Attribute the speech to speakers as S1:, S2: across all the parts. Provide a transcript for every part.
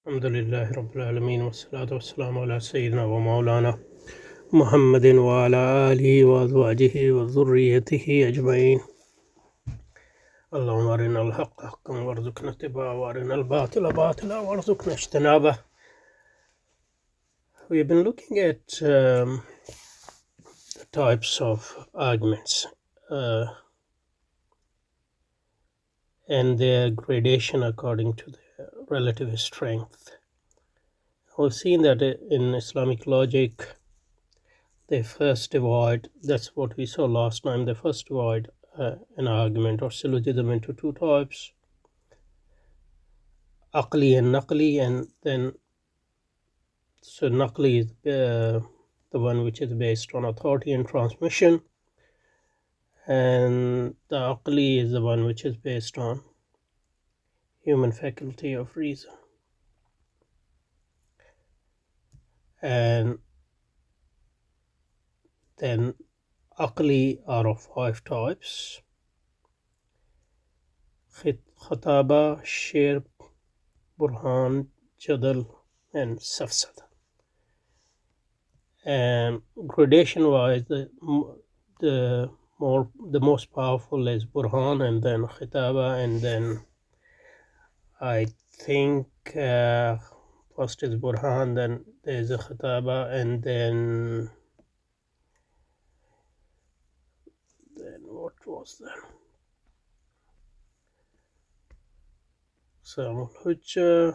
S1: الحمد لله رب العالمين والصلاة والسلام على سيدنا ومولانا محمد وعلى آله وأزواجه وذريته أجمعين. اللهم أرنا الحق حقا وارزقنا اتباعه وأرنا الباطل باطلا وارزقنا اجتنابه. We've been looking at the types of arguments and their gradation according to their relative strength. We've seen that in Islamic logic, they first divide, that's what we saw last time, they first divide an argument or syllogism into two types, aqli and naqli, and then so naqli is the one which is based on authority and transmission, and the aqli is the one which is based on human faculty of reason. And then aqli are of five types: khataba, shir, burhan, jadal, and safsada. And gradation wise, the most powerful is burhan, and then khitaba, and then I think first is burhan, then there's a khitaba, and then what was that? So الحجة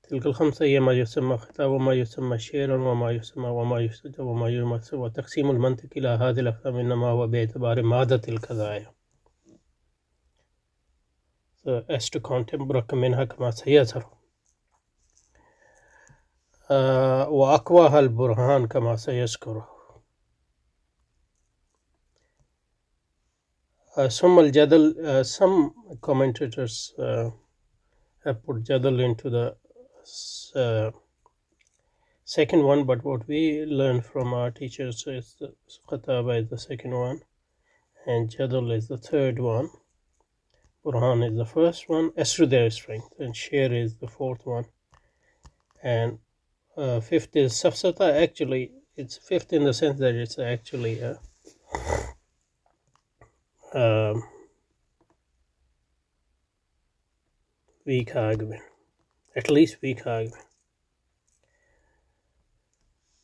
S1: تلك الخمسة هي ما يسمى خطاب وما يسمى شعرا وما يسجد وما يمثل، وتقسيم المنطق إلى هذه الأقسام إنما هو باعتبار مادة القضايا. So as to content برك منها كما سيظهر، وأقواها البرهان كما سيذكر. ثم الجدل, some commentators have put jadal into the second one, but what we learned from our teachers is the khataba is the second one, and jadal is the third one, burhan is the first one as to their strength, and share is the fourth one, and fifth is safsata. Actually it's fifth in the sense that it's actually a weak argument, at least weak argument,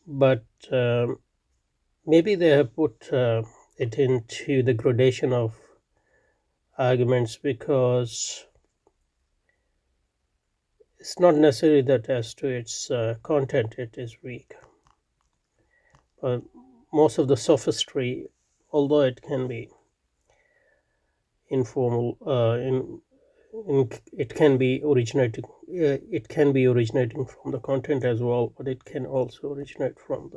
S1: but maybe they have put it into the gradation of arguments because it's not necessary that as to its content it is weak. But most of the sophistry, although it can be informal, it can be originating from the content as well, but it can also originate from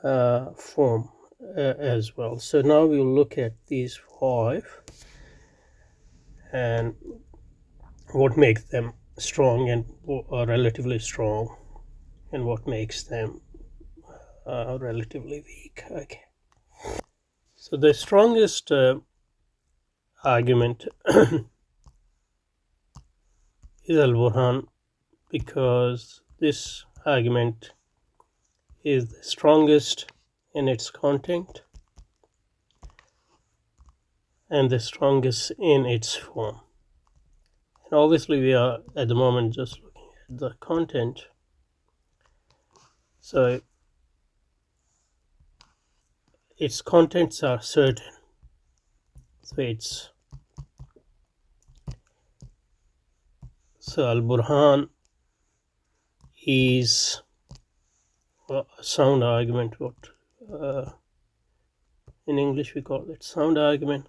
S1: the form as well. So now we'll look at these five and what makes them strong and relatively strong, and what makes them relatively weak. Okay. So the strongest argument is al-Burhan, because this argument is the strongest in its content and the strongest in its form. And obviously we are at the moment just looking at the content. So its contents are certain. So al-Burhan is a sound argument, what in English we call it sound argument.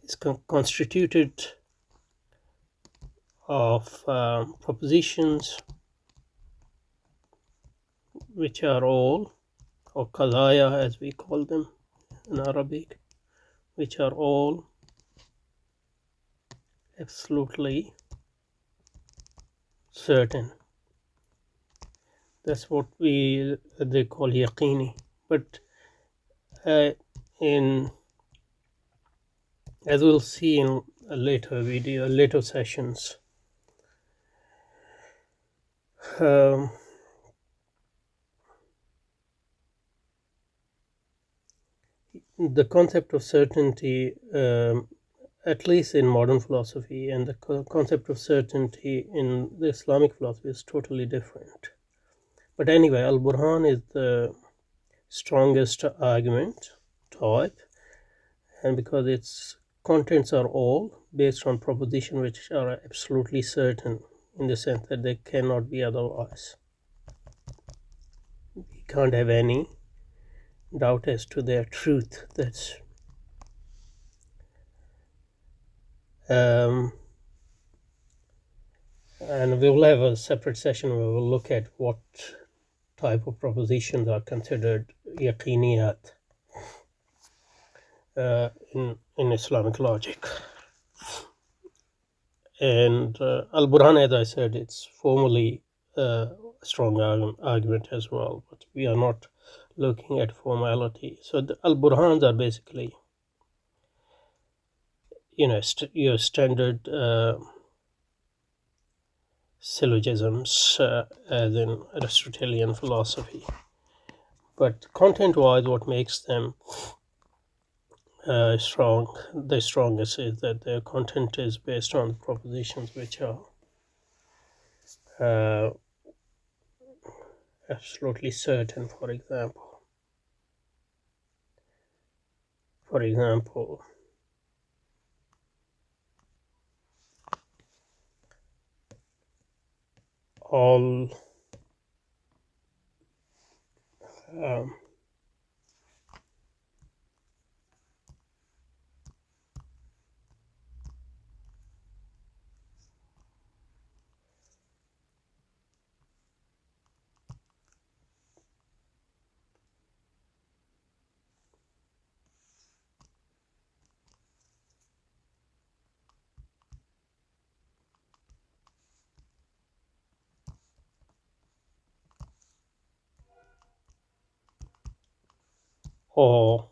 S1: It's constituted of propositions which are all, or qadaya as we call them in Arabic, which are all absolutely certain. That's what they call yaqini. But as we'll see in a later video, later sessions. The concept of certainty, at least in modern philosophy, and the concept of certainty in the Islamic philosophy is totally different. But anyway, Al-Burhan is the strongest argument type, and because its contents are all based on propositions which are absolutely certain, in the sense that they cannot be otherwise. We can't have any doubt as to their truth. That's and we will have a separate session where we'll look at what type of propositions are considered yaqiniyat in Islamic logic. And Al-Burhan, as I said, it's formally a strong argument as well, but we are not looking at formality. So the Al-Burhans are basically, your standard syllogisms, as in Aristotelian philosophy. But content-wise, what makes them the strongest is that their content is based on the propositions which are absolutely certain. For example, all or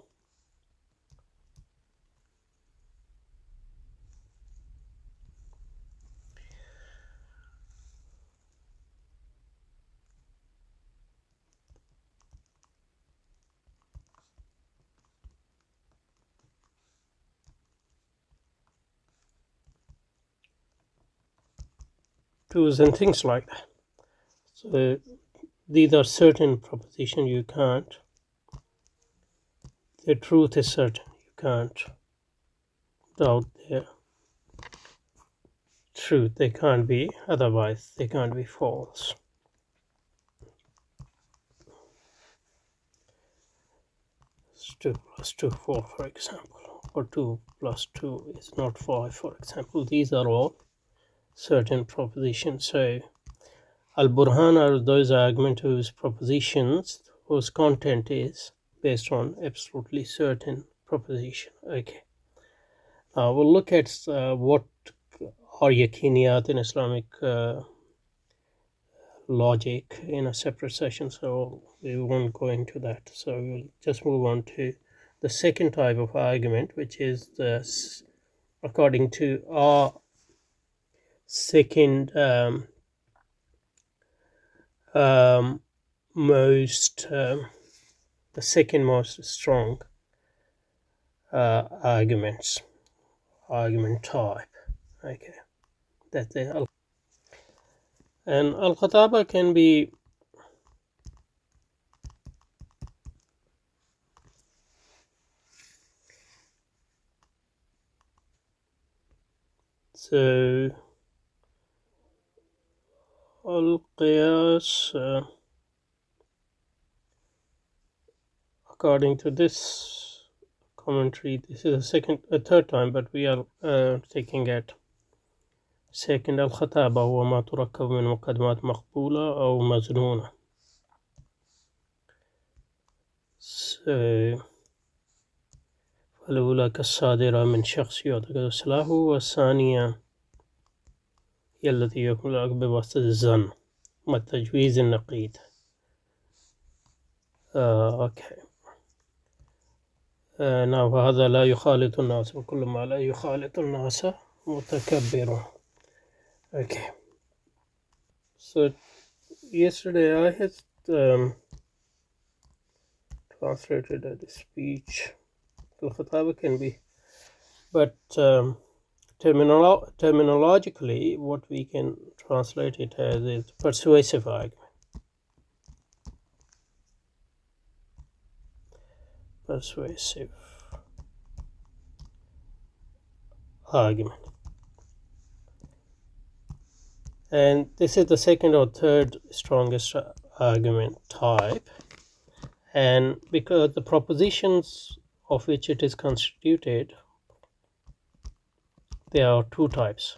S1: twos and things like that. So these are certain propositions. You can't. The truth is certain. You can't doubt their truth. They can't be otherwise. They can't be false. 2 plus 2, 4, for example, or 2 plus 2 is not 5, for example. These are all certain propositions. So Al-Burhan are those arguments whose propositions, whose content is based on absolutely certain proposition. Okay. Now we'll look at what are yaqiniyat in Islamic logic in a separate session, so we won't go into that. So we'll just move on to the second type of argument, which is according to our second the second most strong argument type. Okay, that and al-khataba can be so al-qiyas, according to this commentary, this is a third time, but we are taking it second. الخطابة هو ما تركب من مقدمات مقبولة أو مظنونة. فالأولى كالصادرة من شخص يعتقد صلاحه، والثانية هي التي يكون بواسطة الظن والتجويز النقيض. أوكي. نعم، هذا لا يخالط الناس، وكل ما لا يخالط الناس متكبر. Okay. So yesterday I had translated the speech. الخطابة can be, but terminologically what we can translate it as is persuasive argument. Persuasive argument. And this is the second or third strongest argument type. And because the propositions of which it is constituted, there are two types.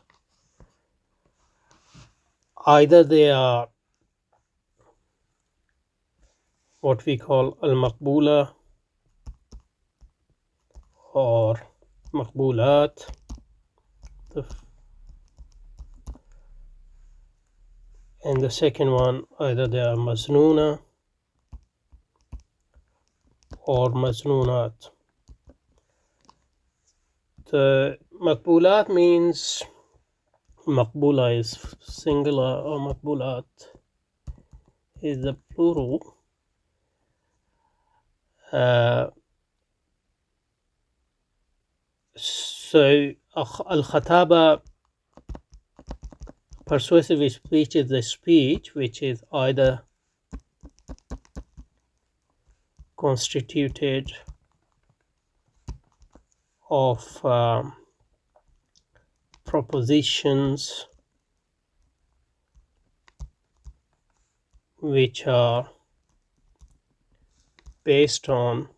S1: Either they are what we call al-maqbula or maqbulat, and the second one, either they are maznuna or maznunat. The maqbulat means maqbula is singular or maqbulat is the plural. So al-khataba, persuasive speech, is the speech which is either constituted of propositions which are based on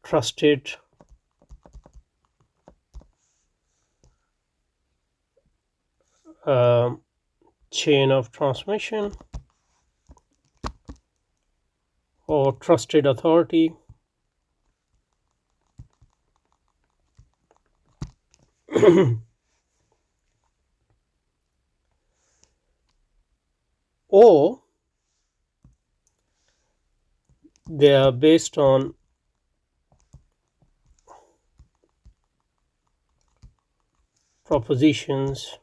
S1: trusted chain of transmission or trusted authority, or they are based on propositions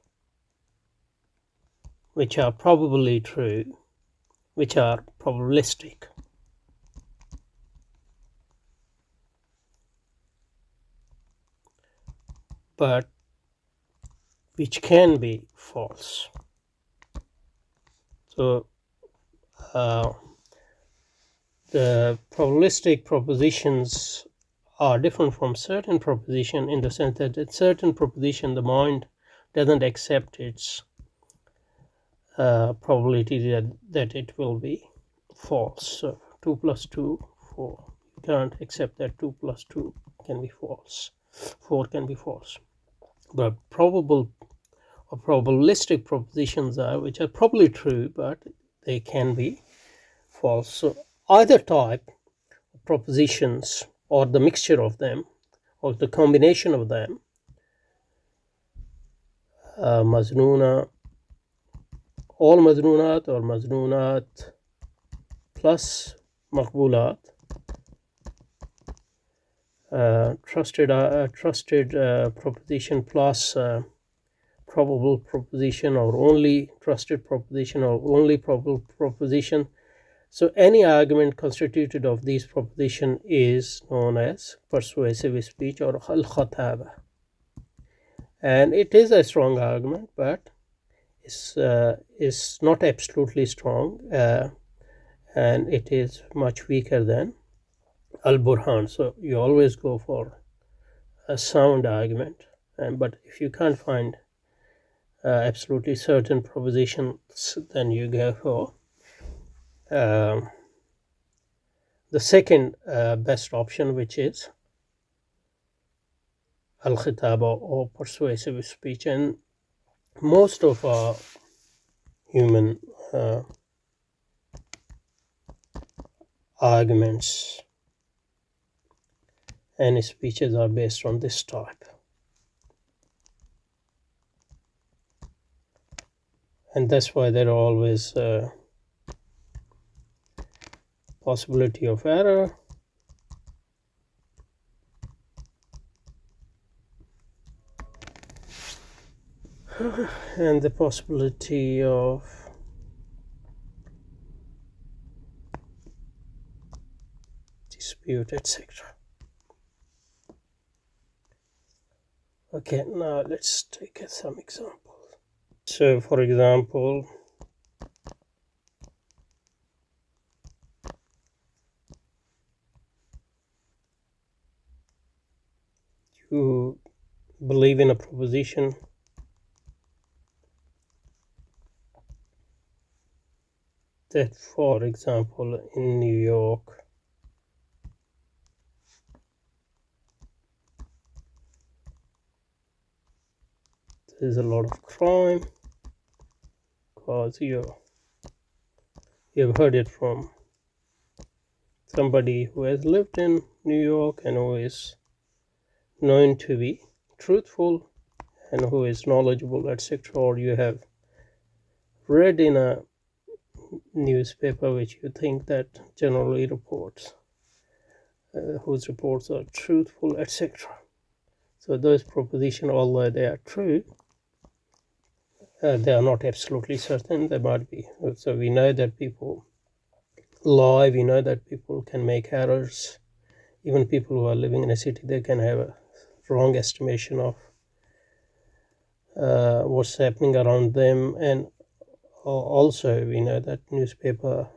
S1: which are probably true, which are probabilistic. But which can be false. So the probabilistic propositions are different from certain proposition in the sense that at certain proposition the mind doesn't accept its probability that it will be false. So 2 plus 2, 4. You can't accept that 2 plus 2 can be false. 4 can be false. But probable or probabilistic propositions are which are probably true, but they can be false. So either type of propositions or the mixture of them or the combination of them, maznuna, all maznunat or maznunat plus maqbulat, trusted proposition plus probable proposition or only trusted proposition or only probable proposition. So any argument constituted of these proposition is known as persuasive speech or al-khataba. And it is a strong argument, but it's not absolutely strong, and it is much weaker than al-burhan. So you always go for a sound argument, but if you can't find absolutely certain propositions, then you go for the second best option, which is al-khitaba or persuasive speech. And most of our human arguments and speeches are based on this type. And that's why there are always possibility of error, and the possibility of dispute, etc. Okay, now let's take some examples. So, for example, you believe in a proposition that, for example, in New York, there's a lot of crime, because you've heard it from somebody who has lived in New York and who is known to be truthful and who is knowledgeable, etc., or you have read in a newspaper which you think that generally reports whose reports are truthful, etc. So those propositions, although they are true, they are not absolutely certain. They might be. So we know that people lie. We know that people can make errors. Even people who are living in a city, they can have a wrong estimation of what's happening around them. And also we know that newspaper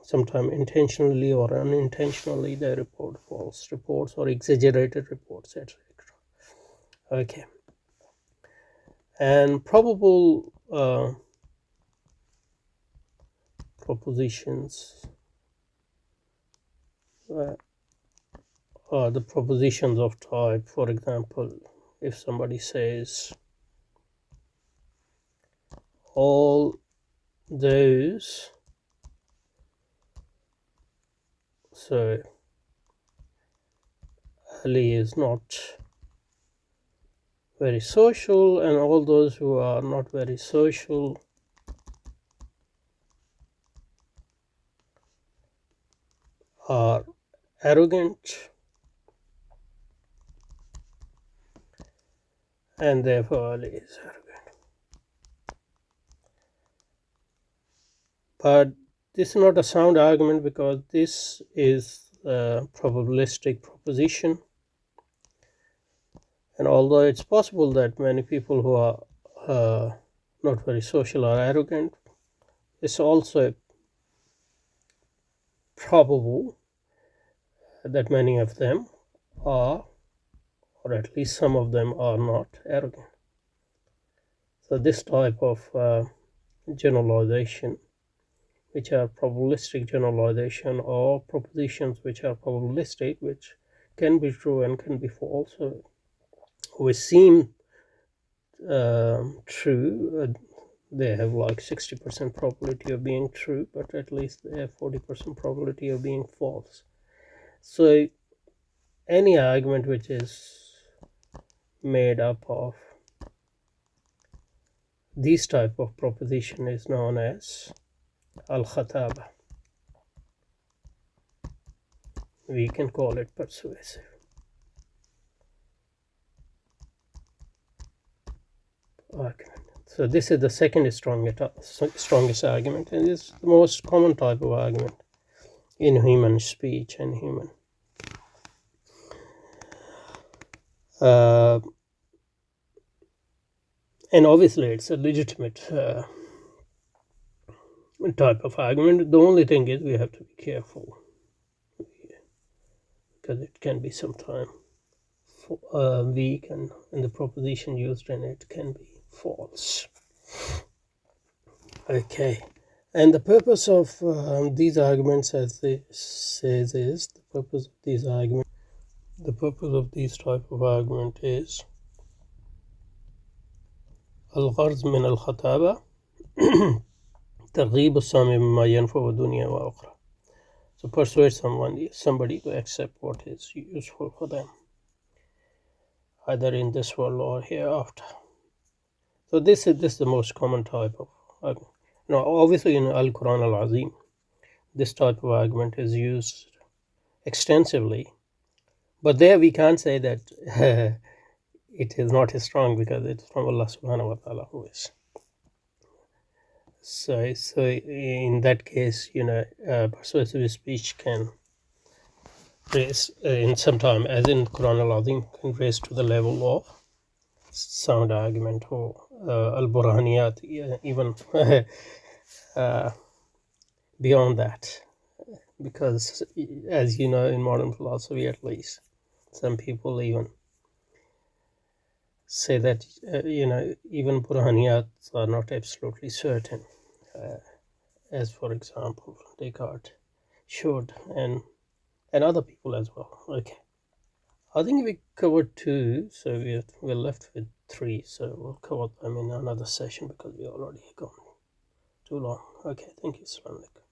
S1: sometimes intentionally or unintentionally they report false reports or exaggerated reports, etc. Okay, and probable propositions are the propositions of type. For example, if somebody says all those, so Ali is not very social, and all those who are not very social are arrogant, and therefore Ali is arrogant. But this is not a sound argument, because this is a probabilistic proposition. And although it's possible that many people who are not very social are arrogant, it's also probable that many of them are, or at least some of them are, not arrogant. So this type of generalization, which are probabilistic generalization, or propositions which are probabilistic, which can be true and can be false, which seem true. They have like 60% probability of being true, but at least they have 40% probability of being false. So any argument which is made up of these type of proposition is known as al-khataba. We can call it persuasive. Argument. So this is the second strongest argument, and it's the most common type of argument in human speech and human. And obviously it's a legitimate type of argument. The only thing is we have to be careful, because it can be sometimes weak, and the proposition used in it can be false. Okay, and the purpose of these arguments, as they says, is the purpose of these arguments. The purpose of these type of argument is الغرض من الخطابة ترغيب السامع مما ينفع الدنيا وأخرى. So persuade somebody to accept what is useful for them, either in this world or hereafter. So this is the most common type of argument. Now, obviously in Al-Quran Al-Azim, this type of argument is used extensively, but there we can't say that it is not strong because it's from Allah subhanahu wa ta'ala who is. So in that case, persuasive speech can raise in some time, as in Quran al-Azim, can raise to the level of sound argument or al-Burhaniyat, even beyond that. Because, as you know, in modern philosophy at least, some people even say that, even Burhaniyats are not absolutely certain, as for example, Descartes showed, and other people as well. Okay. I think we covered 2, so we're left with 3, so we'll cover them in another session because we already gone too long. Okay, thank you. Assalamu alaikum.